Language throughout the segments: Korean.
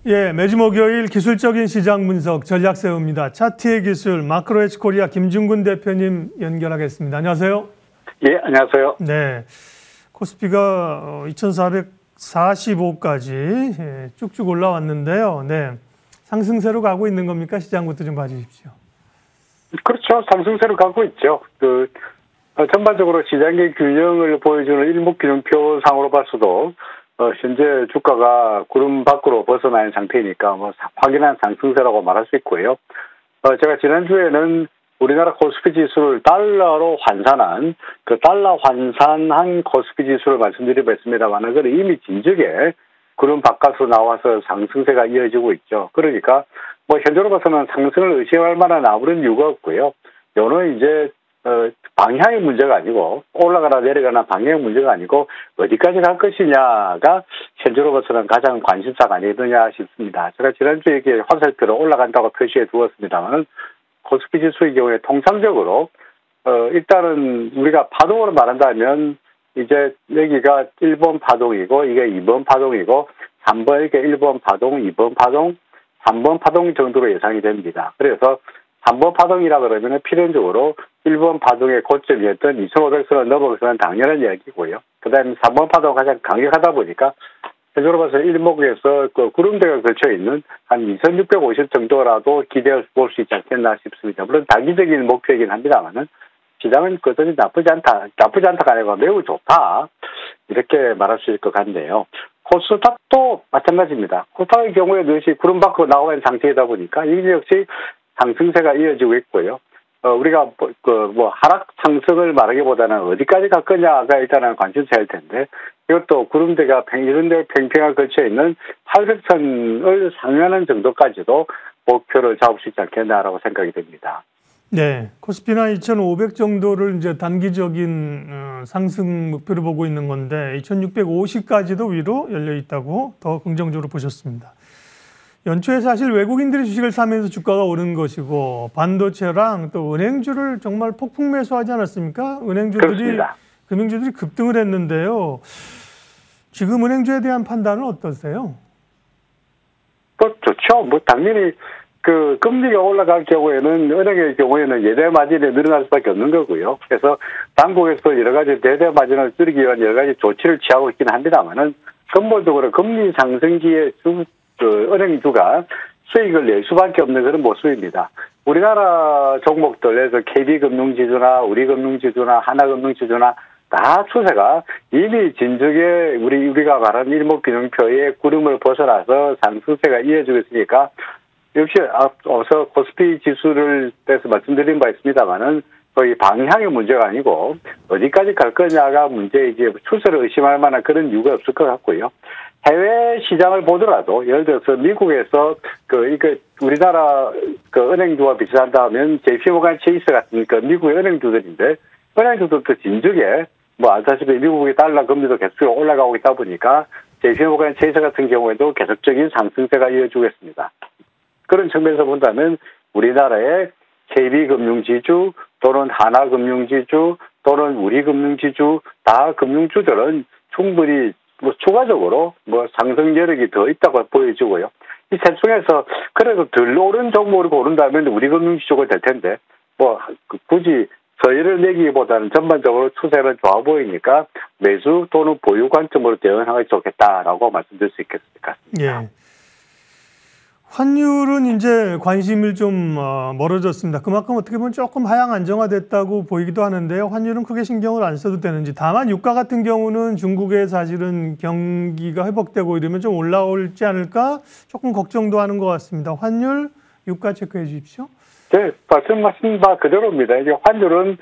예, 매주 목요일 기술적인 시장 분석 전략 세웁니다. 차트의 기술 마크로헤지 코리아 김준근 대표님 연결하겠습니다. 안녕하세요. 예, 안녕하세요. 네, 코스피가 2,445까지 쭉쭉 올라왔는데요. 네, 상승세로 가고 있는 겁니까? 시장부터 좀 봐주십시오. 그렇죠. 상승세로 가고 있죠. 전반적으로 시장의 균형을 보여주는 일목균형표 상으로 봤어도 현재 주가가 구름 밖으로 벗어나는 상태이니까 확연한 상승세라고 말할 수 있고요. 제가 지난주에는 우리나라 코스피 지수를 달러로 환산한 달러 환산한 코스피 지수를 말씀드리겠습니다만 그건 이미 진즉에 구름 바깥으로 나와서 상승세가 이어지고 있죠. 그러니까 현재로 봐서는 상승을 의심할 만한 아무런 이유가 없고요. 요는 이제 방향의 문제가 아니고 올라가나 내려가나 방향의 문제가 아니고 어디까지 갈 것이냐가 현재로 봐서는 가장 관심사가 아니겠느냐 싶습니다. 제가 지난주에 이렇게 화살표로 올라간다고 표시해 두었습니다만 코스피 지수의 경우에 통상적으로 일단은 우리가 파동으로 말한다면 이제 여기가 1번 파동이고 이게 2번 파동이고 3번 이렇게 1번 파동, 2번 파동, 3번 파동 정도로 예상이 됩니다. 그래서 3번 파동이라 그러면 필연적으로 1번 파동의 고점이었던 2,500선을 넘어서는 당연한 이야기고요. 그 다음에 3번 파동이 가장 강력하다 보니까 현재로 봐서 일목에서 구름대가 걸쳐 있는 한 2,650 정도라도 기대해 볼 수 있지 않겠나 싶습니다. 물론 단기적인 목표이긴 합니다만은 시장은 그것이 나쁘지 않다가 아니고 매우 좋다. 이렇게 말할 수 있을 것 같네요. 코스닥도 마찬가지입니다. 코스닥의 경우에 역시 구름 밖으로 나와 있는 상태이다 보니까 이 역시 상승세가 이어지고 있고요. 우리가 하락 상승을 말하기보다는 어디까지 갈 거냐가 일단은 관심사일 텐데 이것도 구름대가 이런 데 팽팽하게 걸쳐 있는 800선을 상회하는 정도까지도 목표를 잡을 수 있지 않겠나라고 생각이 됩니다. 네, 코스피나 2,500 정도를 이제 단기적인 상승 목표로 보고 있는 건데 2,650까지도 위로 열려 있다고 더 긍정적으로 보셨습니다. 연초에 사실 외국인들이 주식을 사면서 주가가 오른 것이고 반도체랑 또 은행주를 정말 폭풍 매수하지 않았습니까? 그렇습니다. 금융주들이 급등을 했는데요. 지금 은행주에 대한 판단은 어떠세요? 좋죠. 당연히 금리가 올라갈 경우에는 은행의 경우에는 예대 마진이 늘어날 수밖에 없는 거고요. 그래서 당국에서 여러 가지 대대 마진을 줄이기 위한 여러 가지 조치를 취하고 있긴 합니다만은 근본적으로 금리 상승기에 은행주가 수익을 낼 수밖에 없는 그런 모습입니다. 우리나라 종목들에서 KB금융지주나 우리금융지주나 하나금융지주나 다 추세가 이미 진즉에 우리가 말한 일목균형표의 구름을 벗어나서 상승세가 이어지고 있으니까 역시 앞서 코스피 지수를 대해서 말씀드린 바 있습니다만은 거의 방향의 문제가 아니고 어디까지 갈 거냐가 문제이지 추세를 의심할 만한 그런 이유가 없을 것 같고요. 해외 시장을 보더라도 예를 들어서 미국에서 우리나라 은행주와 비슷한다면 JP모간 체이스 같은 미국의 은행주들인데 은행주들도 진즉에 아시다시피 미국의 달러 금리도 계속 올라가고 있다 보니까 JP모간 체이스 같은 경우에도 계속적인 상승세가 이어지고 있습니다. 그런 측면에서 본다면 우리나라의 KB금융지주 또는 하나금융지주 또는 우리금융지주 다 금융주들은 충분히 추가적으로 상승 여력이 더 있다고 보여지고요. 이 셋 중에서 그래도 덜 오른 종목을 고른다면 우리금융지주가 될 텐데 굳이 서열을 내기보다는 전반적으로 추세는 좋아 보이니까 매수 또는 보유 관점으로 대응하는 게 좋겠다라고 말씀드릴 수 있겠을 것 같습니다. 예. 환율은 이제 관심을 좀 멀어졌습니다. 그만큼 어떻게 보면 조금 하향 안정화됐다고 보이기도 하는데요. 환율은 크게 신경을 안 써도 되는지. 다만 유가 같은 경우는 중국의 사실은 경기가 회복되고 이러면 좀 올라올지 않을까 조금 걱정도 하는 것 같습니다. 환율, 유가 체크해 주십시오. 네, 말씀하신 바 그대로입니다. 이게 환율은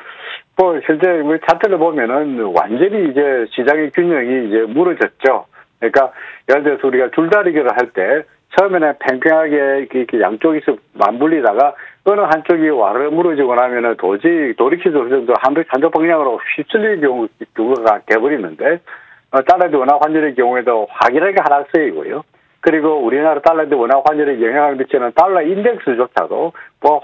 현재 우리 차트를 보면은 완전히 이제 시장의 균형이 이제 무너졌죠. 그러니까 예를 들어서 우리가 줄다리기를 할 때 처음에는 팽팽하게 이렇게 양쪽에서 맞물리다가 어느 한쪽이 와르르 무너지고 나면은 도저히 돌이킬 수 없을 정도 한쪽 방향으로 휩쓸리는 경우가 돼버리는데 달러대 원화 환율의 경우에도 확연하게 하락세이고요. 그리고 우리나라 달러대 원화 환율에 영향을 미치는 달러 인덱스조차도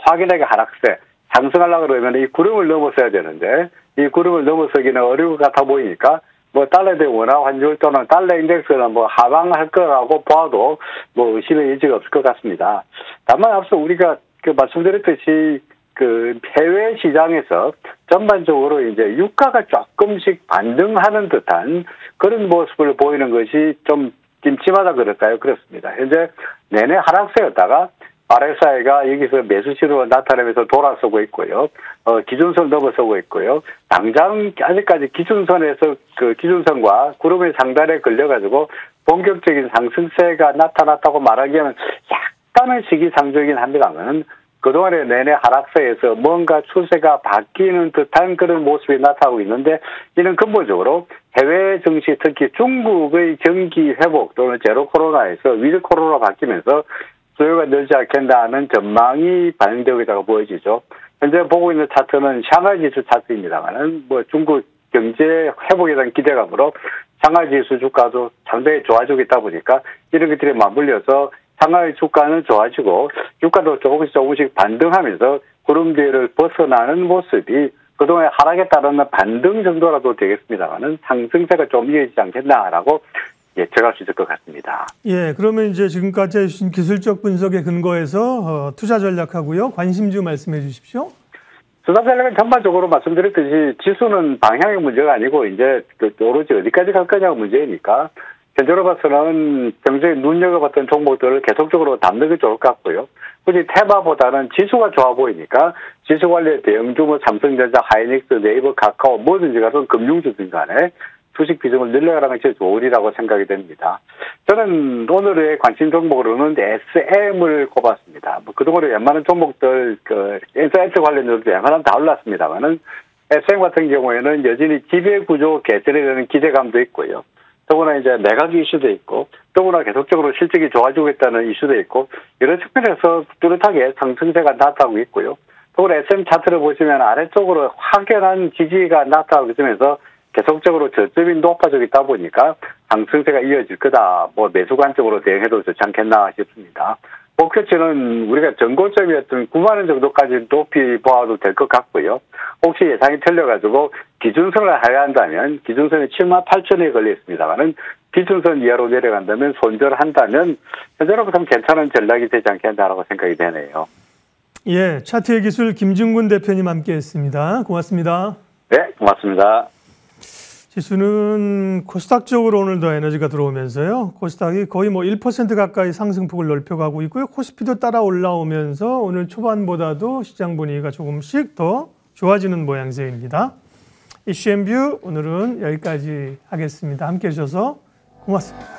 확연하게 하락세. 상승하려고 그러면 이 구름을 넘어서야 되는데 이 구름을 넘어서기는 어려울 것 같아 보이니까 뭐 달러에 대한 원화 환율 또는 달러 인덱스는 뭐 하방할 거라고 봐도 뭐 의심의 여지가 없을 것 같습니다. 다만 앞서 우리가 말씀드렸듯이 그 해외 시장에서 전반적으로 이제 유가가 조금씩 반등하는 듯한 그런 모습을 보이는 것이 좀 찜찜하다 그럴까요? 그렇습니다. 현재 내내 하락세였다가 RSI가 여기서 매수 신호가 나타나면서 돌아서고 있고요. 기준선 넘어서고 있고요. 당장 아직까지 기준선에서 그 기준선과 구름의 상단에 걸려가지고 본격적인 상승세가 나타났다고 말하기에는 약간은 시기상조이긴 합니다만 그동안에 내내 하락세에서 뭔가 추세가 바뀌는 듯한 그런 모습이 나타나고 있는데 이는 근본적으로 해외 증시 특히 중국의 경기 회복 또는 제로 코로나에서 위드 코로나로 바뀌면서 수요가 늘지 않겠다는 전망이 반영되고 있다고 보여지죠. 현재 보고 있는 차트는 샹하이 지수 차트입니다만은 뭐 중국 경제 회복에 대한 기대감으로 샹하이 지수 주가도 상당히 좋아지고 있다 보니까 이런 것들이 맞물려서 샹하이 주가는 좋아지고 유가도 조금씩 반등하면서 구름 뒤를 벗어나는 모습이 그동안 하락에 따르는 반등 정도라도 되겠습니다만은 상승세가 좀 이어지지 않겠나라고 예측할 수 있을 것 같습니다. 예, 그러면 이제 지금까지 해주신 기술적 분석에 근거해서 투자 전략하고요. 관심주 말씀해 주십시오. 투자 전략은 전반적으로 말씀드렸듯이 지수는 방향의 문제가 아니고 이제 오로지 어디까지 갈 거냐가 문제이니까 현재로 봐서는 평소에 눈여겨봤던 종목들을 계속적으로 담는 게 좋을 것 같고요. 굳이 테마보다는 지수가 좋아 보이니까 지수 관련 대형주 뭐 삼성전자, 하이닉스, 네이버, 카카오 뭐든지 가서 금융주든 간에 주식 비중을 늘려가라는 것이 좋으리라고 생각이 됩니다. 저는 오늘의 관심 종목으로는 SM을 꼽았습니다. 뭐 그동안에 웬만한 종목들, 인사이트 관련주도 웬만하면 다 올랐습니다만은 SM 같은 경우에는 여전히 지배구조 개선에 대한 기대감도 있고요. 더구나 이제 매각 이슈도 있고, 더구나 계속적으로 실적이 좋아지고 있다는 이슈도 있고, 여러 측면에서 뚜렷하게 상승세가 나타나고 있고요. 더구나 SM 차트를 보시면 아래쪽으로 확연한 지지가 나타나고 있으면서 계속적으로 저점이 높아지고 있다 보니까 상승세가 이어질 거다. 뭐 매수 관점으로 대응해도 좋지 않겠나 싶습니다. 목표치는 우리가 전고점이었던 9만 원 정도까지 높이 보아도 될 것 같고요. 혹시 예상이 틀려가지고 기준선을 하회한다면 기준선이 7만 8천에 걸려 있습니다만은 기준선 이하로 내려간다면 손절한다면 현재로부터는 괜찮은 전략이 되지 않겠나라고 생각이 되네요. 예, 차트의 기술 김중근 대표님 함께했습니다. 고맙습니다. 네, 고맙습니다. 지수는 코스닥 쪽으로 오늘도 에너지가 들어오면서요. 코스닥이 거의 뭐 1% 가까이 상승폭을 넓혀가고 있고요. 코스피도 따라 올라오면서 오늘 초반보다도 시장 분위기가 조금씩 더 좋아지는 모양새입니다. 이슈앤뷰 오늘은 여기까지 하겠습니다. 함께해 주셔서 고맙습니다.